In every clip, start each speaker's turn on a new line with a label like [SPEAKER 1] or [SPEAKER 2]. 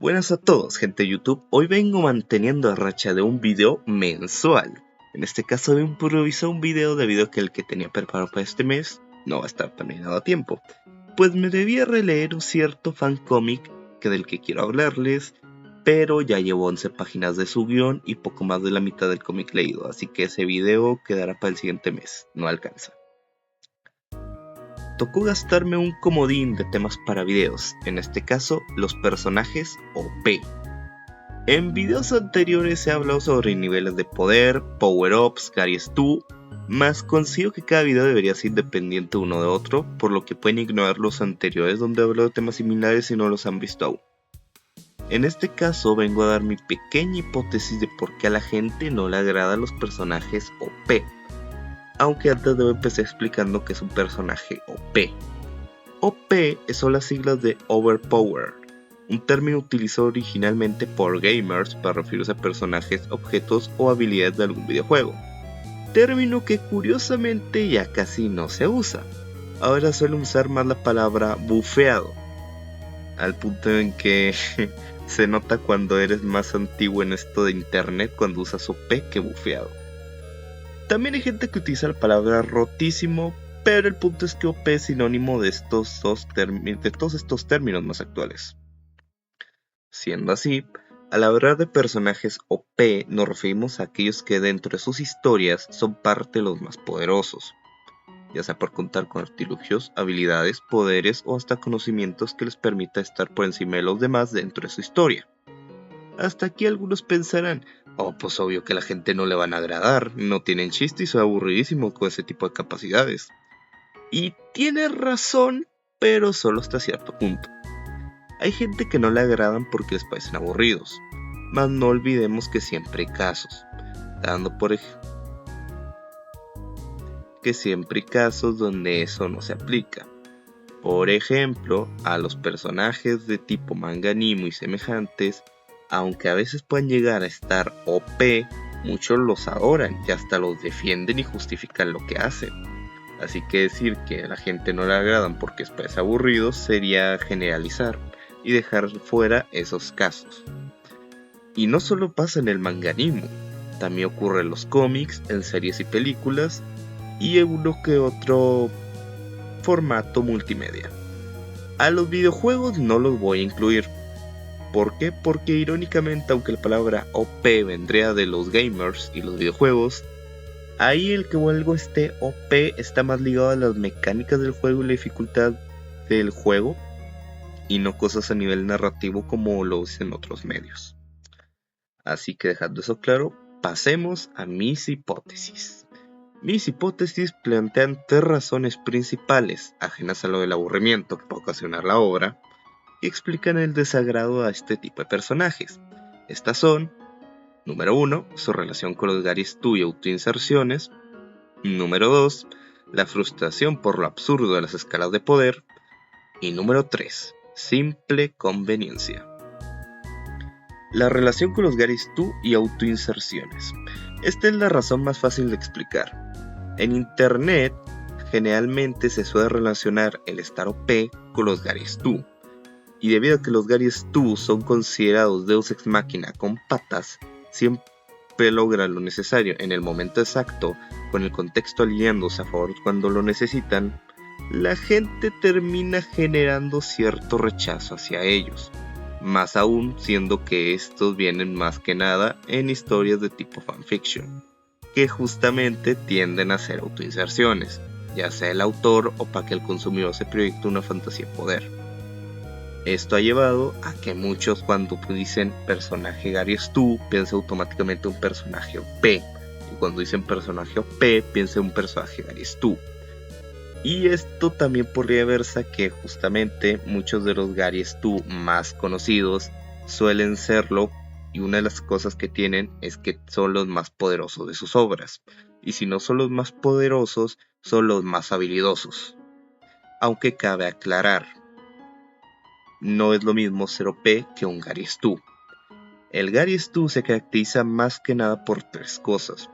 [SPEAKER 1] Buenas a todos, gente de YouTube. Hoy vengo manteniendo a racha de un video mensual. En este caso de improvisar un video debido a que el que tenía preparado para este mes no va a estar terminado a tiempo. Pues me debía releer un cierto fancómic del que quiero hablarles, pero ya llevo 11 páginas de su guión y poco más de la mitad del cómic leído, así que ese video quedará para el siguiente mes, no alcanza. Tocó gastarme un comodín de temas para videos, en este caso los personajes OP. En videos anteriores he hablado sobre niveles de poder, power-ups, Gary Stu, mas considero que cada video debería ser independiente uno de otro, por lo que pueden ignorar los anteriores donde hablo de temas similares si no los han visto aún. En este caso vengo a dar mi pequeña hipótesis de por qué a la gente no le agradan los personajes OP. Aunque antes debo empezar explicando que es un personaje OP. OP son las siglas de Overpowered, un término utilizado originalmente por gamers para referirse a personajes, objetos o habilidades de algún videojuego. Término que curiosamente ya casi no se usa. Ahora suelen usar más la palabra bufeado, al punto en que se nota cuando eres más antiguo en esto de internet cuando usas OP que bufeado. También hay gente que utiliza la palabra rotísimo, pero el punto es que OP es sinónimo de todos estos términos más actuales. Siendo así, al hablar de personajes OP nos referimos a aquellos que dentro de sus historias son parte de los más poderosos, ya sea por contar con artilugios, habilidades, poderes o hasta conocimientos que les permita estar por encima de los demás dentro de su historia. Hasta aquí algunos pensarán, pues obvio que a la gente no le van a agradar, no tienen chiste y son aburridísimos con ese tipo de capacidades. Y tiene razón, pero solo hasta cierto punto. Hay gente que no le agradan porque les parecen aburridos, mas no olvidemos que siempre hay casos, donde eso no se aplica. Por ejemplo, a los personajes de tipo manga anime y semejantes, aunque a veces puedan llegar a estar OP, muchos los adoran y hasta los defienden y justifican lo que hacen. Así que decir que a la gente no le agradan porque es pues aburrido sería generalizar y dejar fuera esos casos. Y no solo pasa en el manga anime, también ocurre en los cómics, en series y películas y en uno que otro formato multimedia. A los videojuegos no los voy a incluir. ¿Por qué? Porque irónicamente, aunque la palabra OP vendría de los gamers y los videojuegos, ahí el que algo esté OP está más ligado a las mecánicas del juego y la dificultad del juego, y no cosas a nivel narrativo como lo dicen otros medios. Así que dejando eso claro, pasemos a mis hipótesis. Mis hipótesis plantean 3 razones principales, ajenas a lo del aburrimiento que puede ocasionar la obra, y explican el desagrado a este tipo de personajes. Estas son: número 1, su relación con los Gary Stu y autoinserciones. Número 2, la frustración por lo absurdo de las escalas de poder. Y número 3, simple conveniencia. La relación con los Gary Stu y autoinserciones. Esta es la razón más fácil de explicar. En internet, generalmente se suele relacionar el estar OP con los Gary Stu. Y debido a que los Gary Stu son considerados Deus Ex Machina con patas, siempre logran lo necesario en el momento exacto, con el contexto alineándose a favor cuando lo necesitan, la gente termina generando cierto rechazo hacia ellos, más aún siendo que estos vienen más que nada en historias de tipo fanfiction, que justamente tienden a ser autoinserciones, ya sea el autor o para que el consumidor se proyecte una fantasía de poder. Esto ha llevado a que muchos cuando dicen personaje Gary Stu piensen automáticamente un personaje OP, y cuando dicen personaje OP piensen un personaje Gary Stu. Y esto también podría verse a que justamente muchos de los Gary Stu más conocidos suelen serlo, y una de las cosas que tienen es que son los más poderosos de sus obras, y si no son los más poderosos, son los más habilidosos. Aunque cabe aclarar, no es lo mismo ser OP que un Gary Stu. El Gary Stu se caracteriza más que nada por 3 cosas: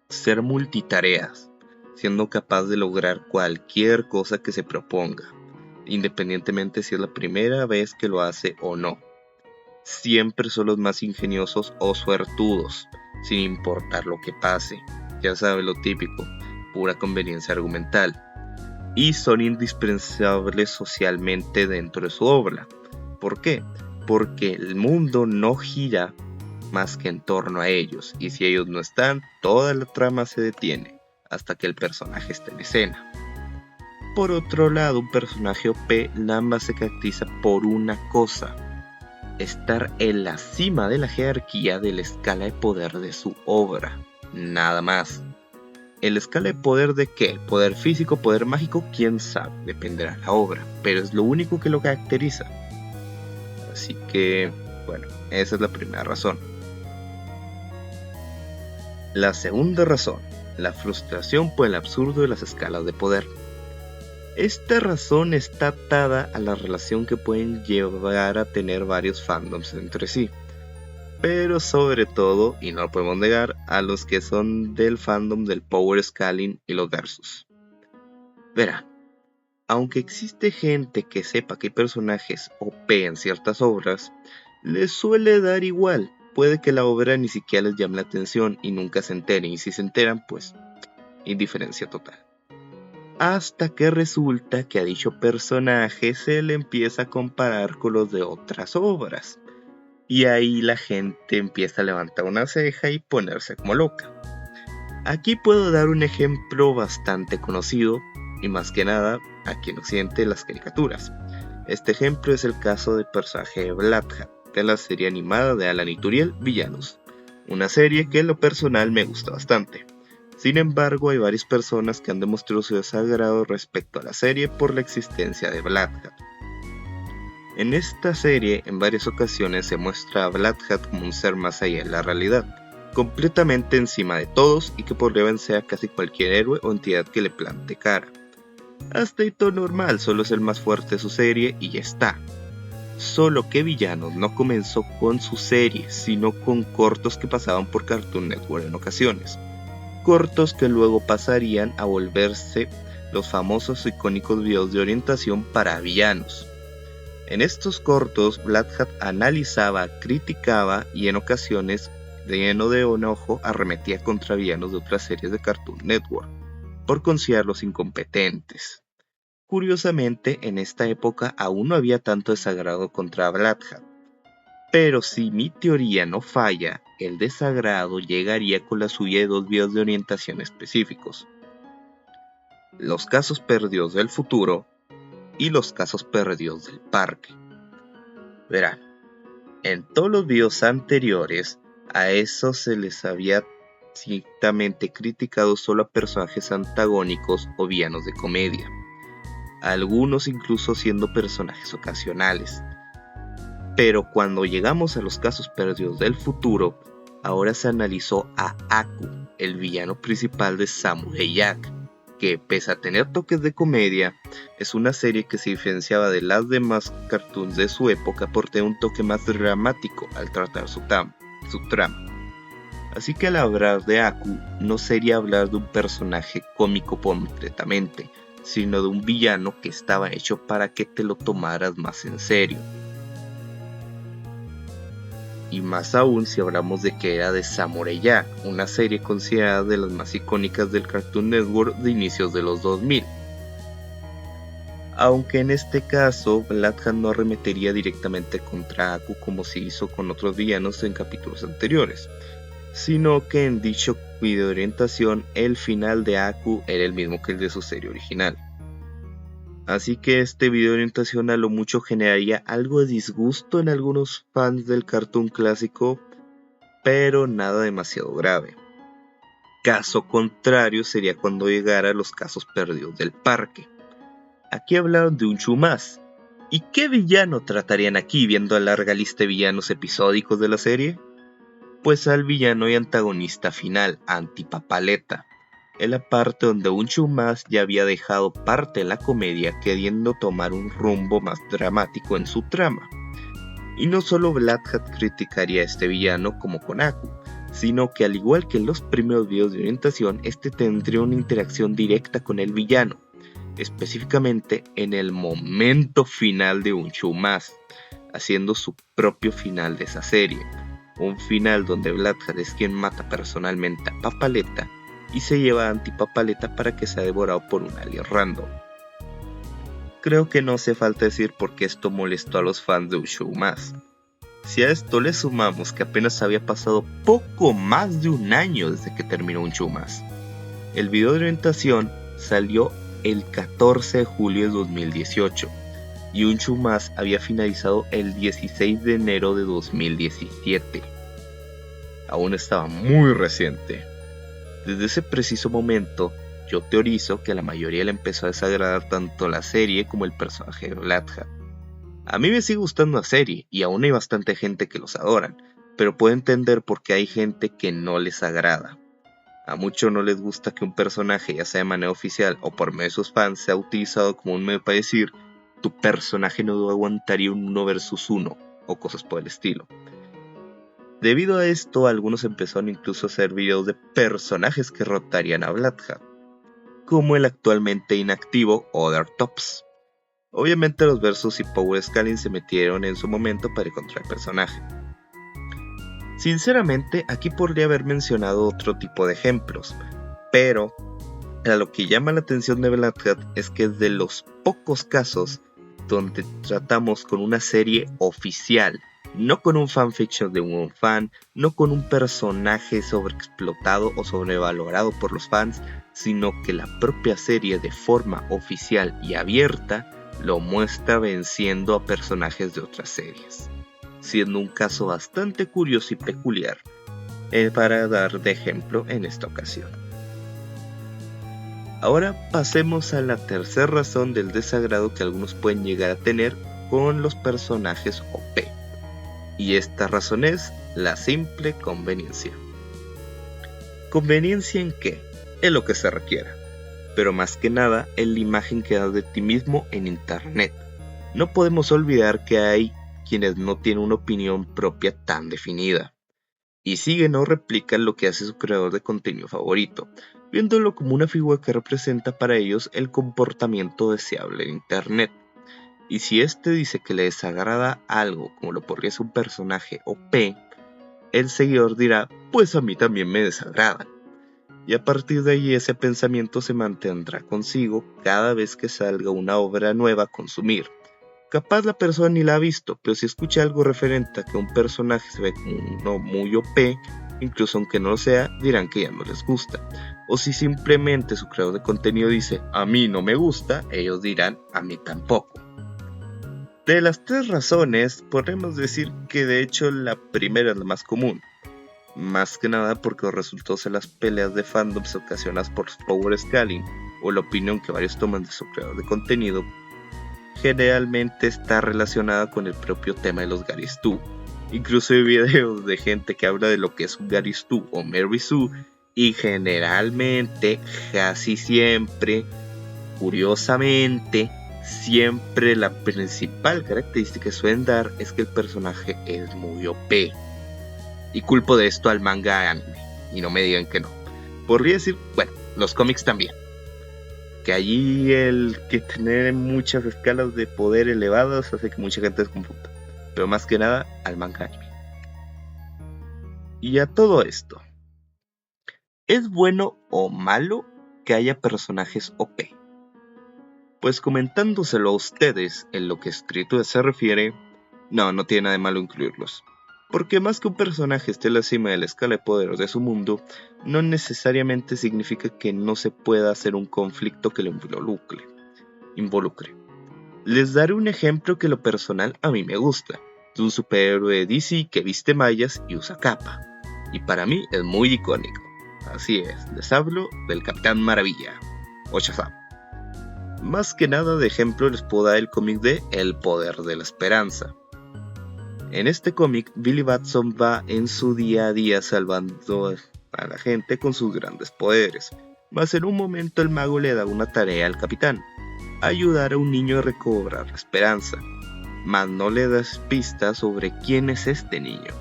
[SPEAKER 1] ser multitareas, siendo capaz de lograr cualquier cosa que se proponga, independientemente si es la primera vez que lo hace o no. siempre son los más ingeniosos o suertudos, sin importar lo que pase. Ya sabe lo típico, pura conveniencia argumental. Y son indispensables socialmente dentro de su obra. ¿Por qué? Porque el mundo no gira más que en torno a ellos, y si ellos no están, toda la trama se detiene, hasta que el personaje esté en escena. Por otro lado, un personaje OP nada más se caracteriza por una cosa: estar en la cima de la jerarquía de la escala de poder de su obra, nada más. ¿En la escala de poder de qué? ¿Poder físico, poder mágico? Quién sabe, dependerá de la obra, pero es lo único que lo caracteriza. Así que, bueno, esa es la primera razón. La segunda razón, la frustración por el absurdo de las escalas de poder. Esta razón está atada a la relación que pueden llevar a tener varios fandoms entre sí, pero sobre todo, y no lo podemos negar, a los que son del fandom del power scaling y los versus. Verán, aunque existe gente que sepa que hay personajes OP en ciertas obras, les suele dar igual. Puede que la obra ni siquiera les llame la atención y nunca se enteren, y si se enteran, pues, indiferencia total. Hasta que resulta que a dicho personaje se le empieza a comparar con los de otras obras. Y ahí la gente empieza a levantar una ceja y ponerse como loca. Aquí puedo dar un ejemplo bastante conocido, y más que nada, aquí en Occidente, las caricaturas. Este ejemplo es el caso del personaje de Black Hat, de la serie animada de Alan y Turiel, Villanos. Una serie que en lo personal me gusta bastante. Sin embargo, hay varias personas que han demostrado su desagrado respecto a la serie por la existencia de Black Hat. En esta serie, en varias ocasiones se muestra a Black Hat como un ser más allá de la realidad, completamente encima de todos y que podría vencer a casi cualquier héroe o entidad que le plante cara. Hasta ahí todo normal, solo es el más fuerte de su serie y ya está. Solo que Villanos no comenzó con su serie, sino con cortos que pasaban por Cartoon Network en ocasiones. Cortos que luego pasarían a volverse los famosos icónicos videos de orientación para villanos. En estos cortos, Black Hat analizaba, criticaba y en ocasiones, lleno de enojo, arremetía contra villanos de otras series de Cartoon Network, por considerarlos incompetentes. Curiosamente, en esta época aún no había tanto desagrado contra Black Hat, pero si mi teoría no falla, el desagrado llegaría con la subida de dos videos de orientación específicos: los casos perdidos del futuro y los casos perdidos del parque. Verán, en todos los videos anteriores a eso se les había ciertamente criticado solo a personajes antagónicos o villanos de comedia, algunos incluso siendo personajes ocasionales. Pero cuando llegamos a los casos perdidos del futuro, ahora se analizó a Aku, el villano principal de Samurai Jack, que pese a tener toques de comedia, es una serie que se diferenciaba de las demás cartoons de su época por tener un toque más dramático al tratar su trama. Así que al hablar de Aku, no sería hablar de un personaje cómico completamente, sino de un villano que estaba hecho para que te lo tomaras más en serio. Y más aún si hablamos de que era de Samurai Jack, una serie considerada de las más icónicas del Cartoon Network de inicios de los 2000. Aunque en este caso Black Hat no arremetería directamente contra Aku como se hizo con otros villanos en capítulos anteriores, sino que en dicho video de orientación el final de Aku era el mismo que el de su serie original. Así que este video de orientación a lo mucho generaría algo de disgusto en algunos fans del cartoon clásico, pero nada demasiado grave. Caso contrario sería cuando llegara a los casos perdidos del parque. Aquí hablaron de un Chumás. ¿Y qué villano tratarían aquí viendo la larga lista de villanos episódicos de la serie? Pues al villano y antagonista final, Antipapaleta, en la parte donde un Chumás ya había dejado parte de la comedia queriendo tomar un rumbo más dramático en su trama. Y no solo Black Hat criticaría a este villano como con Aku, sino que al igual que en los primeros videos de orientación, este tendría una interacción directa con el villano, específicamente en el momento final de un Chumás. haciendo su propio final de esa serie. Un final donde Blackheart es quien mata personalmente a Papaleta y se lleva a Antipapaleta para que sea devorado por un alien random. Creo que no hace falta decir por qué esto molestó a los fans de un show más. Si a esto le sumamos que apenas había pasado poco más de un año desde que terminó un show más. El video de orientación salió el 14 de julio de 2018 y un show más había finalizado el 16 de enero de 2017. Aún estaba muy reciente. Desde ese preciso momento, yo teorizo que a la mayoría le empezó a desagradar tanto la serie como el personaje de Blackheart. A mí me sigue gustando la serie y aún hay bastante gente que los adoran, pero puedo entender por qué hay gente que no les agrada. A muchos no les gusta que un personaje, ya sea de manera oficial o por medio de sus fans, sea utilizado como un medio para decir tu personaje no aguantaría un 1 versus 1 o cosas por el estilo. Debido a esto, algunos empezaron incluso a hacer videos de personajes que rotarían a Blackheart, como el actualmente inactivo Other Tops. Obviamente los versus y Power Scaling se metieron en su momento para encontrar el personaje. Sinceramente, aquí podría haber mencionado otro tipo de ejemplos, pero lo que llama la atención de Blackheart es que es de los pocos casos donde tratamos con una serie oficial, no con un fanfiction de un fan, no con un personaje sobreexplotado o sobrevalorado por los fans, sino que la propia serie de forma oficial y abierta lo muestra venciendo a personajes de otras series, siendo un caso bastante curioso y peculiar para dar de ejemplo en esta ocasión. Ahora pasemos a la tercera razón del desagrado que algunos pueden llegar a tener con los personajes OP, y esta razón es la simple conveniencia. ¿Conveniencia en qué? En lo que se requiera, pero más que nada en la imagen que das de ti mismo en internet. No podemos olvidar que hay quienes no tienen una opinión propia tan definida, y siguen o replican lo que hace su creador de contenido favorito, viéndolo como una figura que representa para ellos el comportamiento deseable en internet. Y si este dice que le desagrada algo como lo podría ser un personaje OP, el seguidor dirá, pues a mí también me desagradan. Y a partir de ahí ese pensamiento se mantendrá consigo cada vez que salga una obra nueva a consumir. Capaz la persona ni la ha visto, pero si escucha algo referente a que un personaje se ve como uno muy OP, incluso aunque no lo sea, dirán que ya no les gusta. O si simplemente su creador de contenido dice, a mí no me gusta, ellos dirán, a mí tampoco. De las tres razones, podemos decir que de hecho la primera es la más común. Más que nada porque los resultados de las peleas de fandoms ocasionadas por Power Scaling o la opinión que varios toman de su creador de contenido generalmente está relacionada con el propio tema de los Gary Stu. Incluso hay videos de gente que habla de lo que es un Gary Stu o Mary Sue y generalmente, casi siempre, curiosamente, siempre la principal característica que suelen dar es que el personaje es muy OP. Y culpo de esto al manga anime, y no me digan que no. Podría decir, bueno, los cómics también. Que allí el que tener muchas escalas de poder elevadas hace que mucha gente se confunda. Pero más que nada al manga anime. Y a todo esto, ¿es bueno o malo que haya personajes OP? Pues comentándoselo a ustedes en lo que escritura se refiere, no tiene nada de malo incluirlos. Porque más que un personaje esté en la cima de la escala de poder de su mundo, no necesariamente significa que no se pueda hacer un conflicto que lo involucre. Les daré un ejemplo que en lo personal a mí me gusta, de un superhéroe de DC que viste mallas y usa capa, y para mí es muy icónico. Así es, les hablo del Capitán Maravilla, o Shazam. Más que nada de ejemplo les puedo dar el cómic de El Poder de la Esperanza. En este cómic, Billy Batson va en su día a día salvando a la gente con sus grandes poderes. Mas en un momento el mago le da una tarea al capitán: ayudar a un niño a recobrar la esperanza. Mas no le das pistas sobre quién es este niño.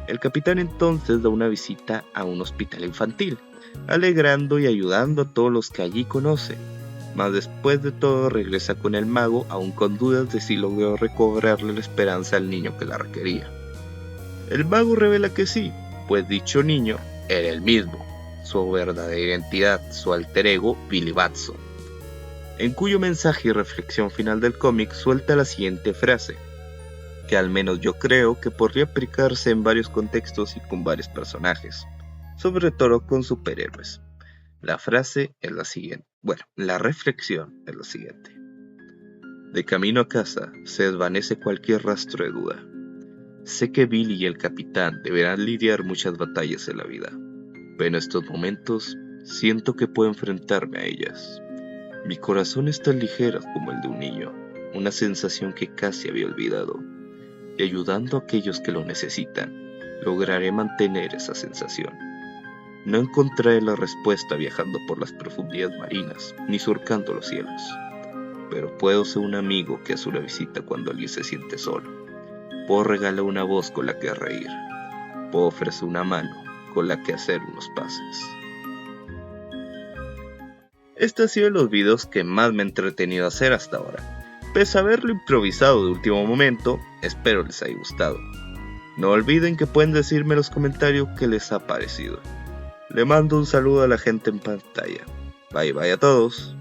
[SPEAKER 1] El capitán entonces da una visita a un hospital infantil, alegrando y ayudando a todos los que allí conoce. mas después de todo regresa con el mago aún con dudas de si logró recobrarle la esperanza al niño que la requería. El mago revela que sí, pues dicho niño era el mismo, su verdadera identidad, su alter ego Billy Batson, en cuyo mensaje y reflexión final del cómic suelta la siguiente frase, que al menos yo creo que podría aplicarse en varios contextos y con varios personajes, sobre todo con superhéroes. La frase es la siguiente, la reflexión es la siguiente. De camino a casa se desvanece cualquier rastro de duda. Sé que Billy y el capitán deberán lidiar muchas batallas en la vida, pero en estos momentos siento que puedo enfrentarme a ellas. Mi corazón es tan ligero como el de un niño, una sensación que casi había olvidado, y ayudando a aquellos que lo necesitan, lograré mantener esa sensación. No encontraré la respuesta viajando por las profundidades marinas, ni surcando los cielos, pero puedo ser un amigo que hace una visita cuando alguien se siente solo. Puedo regalar una voz con la que reír. Puedo ofrecer una mano con la que hacer unos pases. Este ha sido los videos que más me he entretenido hacer hasta ahora. Pese a haberlo improvisado de último momento, espero les haya gustado. No olviden que pueden decirme en los comentarios qué les ha parecido. Le mando un saludo a la gente en pantalla. Bye bye a todos.